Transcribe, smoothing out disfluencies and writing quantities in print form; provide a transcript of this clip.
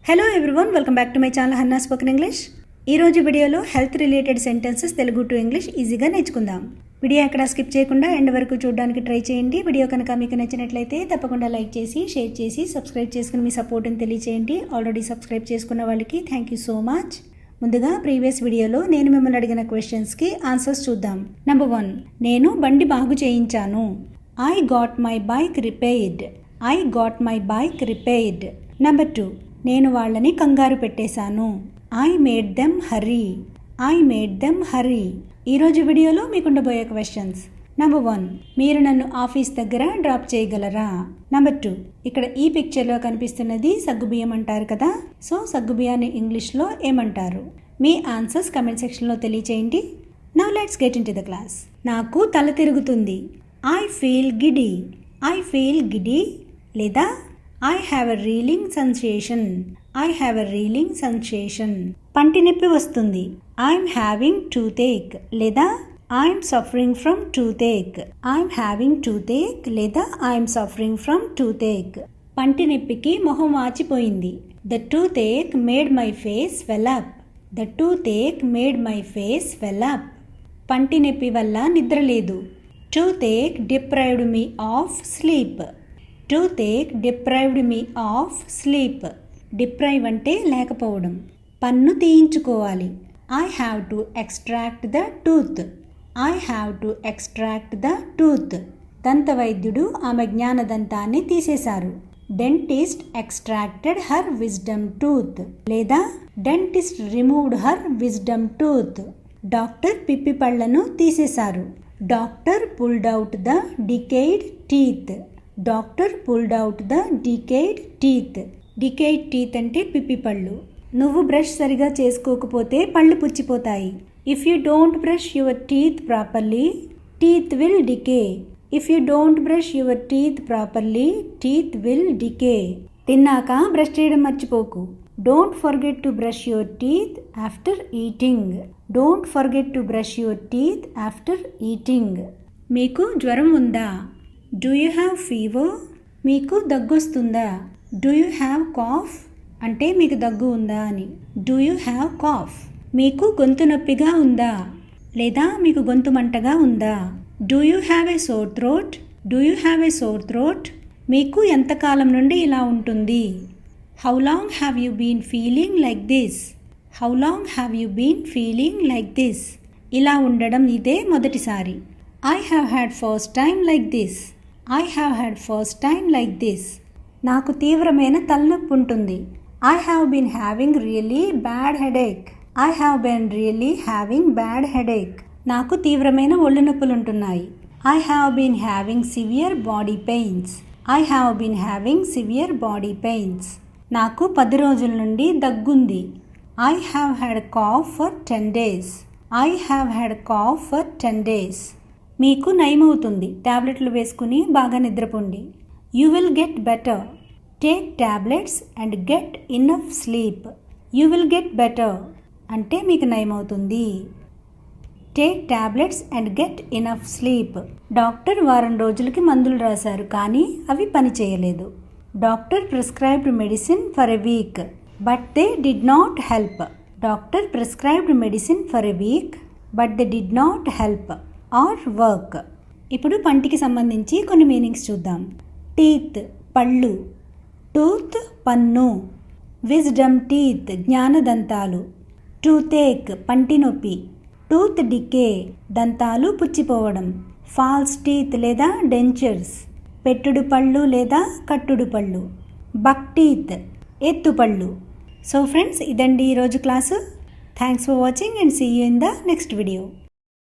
Hello everyone, welcome back to my channel Hannah spoken English. ఈరోజు వీడియోలో health related sentences Telugu to English ఈజీగా నేర్చుకుందాం. Video ఎక్కడ skip చేయకుండా ఎండ్ వరకు చూడడానికి ట్రై చేయండి. వీడియో కనుక మీకు నచ్చినట్లయితే తప్పకుండా లైక్ చేసి, షేర్ చేసి, సబ్స్క్రైబ్ చేసుకుని మీ సపోర్ట్ని తెలియచేయండి. ఆల్రెడీ సబ్స్క్రైబ్ చేసుకున్న వాళ్ళకి థ్యాంక్ యూ సో మచ్. ముందుగా ప్రీవియస్ వీడియోలో నేను మిమ్మల్ని అడిగిన క్వశ్చన్స్కి ఆన్సర్స్ చూద్దాం. నెంబర్ 1, నేను బండి బాగు చేయించాను. I got my bike repaired. I got my bike repaired. Number 2, నేను వాళ్ళని కంగారు పెట్టేశాను. I made them hurry. I made them hurry. ఈరోజు వీడియోలో మీకు ఉండబోయే క్వశ్చన్స్. నెంబర్ 1, మీరు నన్ను ఆఫీస్ దగ్గర డ్రాప్ చేయగలరా? నెంబర్ 2, ఇక్కడ ఈ పిక్చర్లో కనిపిస్తున్నది సగ్గుబియ్యం అంటారు కదా, సో సగ్గుబియ్యాన్ని ఇంగ్లీష్లో ఏమంటారు? మీ ఆన్సర్స్ కమెంట్ సెక్షన్లో తెలియచేయండి. Now let's get into the class. నాకు తల తిరుగుతుంది. I feel giddy. I feel giddy లేదా I have a reeling sensation. I have a reeling sensation. పంటి నొప్పి వస్తుంది. I'm having toothache లేదా I'm suffering from toothache. I'm having toothache లేదా I'm suffering from toothache. పంటి నొప్పికి మొహం వాచిపోయింది. The toothache made my face swell up. The toothache made my face swell up. పంటి నొప్పి వల్ల నిద్ర లేదు. Toothache deprived me of sleep. Toothache deprived me of sleep. Deprive అంటే లేకపోవడం. పన్ను తీయించుకోవాలి. I have to extract the tooth. I have to extract the tooth. దంత వైద్యుడు ఆమె జ్ఞానదంతాన్ని తీసేశారు. Dentist extracted her wisdom tooth లేదా Dentist removed her wisdom tooth. Doctor పిప్పి పళ్లను తీసేశారు. Doctor pulled out the decayed teeth. Doctor pulled out the decayed teeth. Decayed teeth అంటే పిప్పి పళ్ళు. నువ్వు బ్రష్ సరిగా చేసుకోకపోతే పళ్ళు పుచ్చిపోతాయి. If you don't brush your teeth properly, teeth will decay. If you don't brush your teeth properly, teeth will decay. తిన్నాక brush చేయడం మర్చిపోకు. Don't forget to brush your teeth after eating. Don't forget to brush your teeth after eating. మీకు జ్వరం ఉందా? Do you have fever? మీకు దగ్గొస్తుందా? Do you have cough అంటే మీకు దగ్గు ఉందా అని. Do you have cough. మీకు గొంతు నొప్పిగా ఉందా లేదా మీకు గొంతు మంటగా ఉందా? Do you have a sore throat? Do you have a sore throat. మీకు ఎంతకాలం నుండి ఇలా ఉంటుంది? How long have you been feeling like this? How long have you been feeling like this. ఇలా ఉండడం ఇదే మొదటిసారి. I have had first time like this. I have had first time like this. నాకు తీవ్రమైన తలనొప్పి ఉంటుంది. I have been having really bad headache. I have been really having bad headache. నాకు తీవ్రమైన ఒళ్ళు నొప్పులు ఉంటున్నాయి. I have been having severe body pains. I have been having severe body pains. నాకు 10 రోజుల నుండి దగ్గుంది. I have had cough for 10 days. I have had cough for 10 days. మీకు నయమవుతుంది. టాబ్లెట్లు వేసుకుని బాగా నిద్రపోండి. You will get better. Take tablets and get enough sleep. You will get better అంటే మీకు నయమవుతుంది. Take tablets and get enough sleep. Doctor వారం రోజులకి మందులు రాశారు కానీ అవి పని చేయలేదు. Doctor prescribed medicine for a week but they did not help. Doctor prescribed medicine for a week but they did not help or work. ఇప్పుడు పంటికి సంబంధించి కొన్ని మీనింగ్స్ చూద్దాం. టీత్ పళ్ళు, టూత్ పన్ను, విజ్డమ్ టీత్ జ్ఞానదంతాలు, టూతేక్ పంటి నొప్పి, టూత్ డికే దంతాలు పుచ్చిపోవడం, ఫాల్స్ టీత్ లేదా డెంచర్స్ పెట్టుడు పళ్ళు లేదా కట్టుడు పళ్ళు, బక్ టీత్ ఎత్తుపళ్ళు. సో ఫ్రెండ్స్, ఇదండి ఈరోజు class. Thanks for watching and see you in the next video.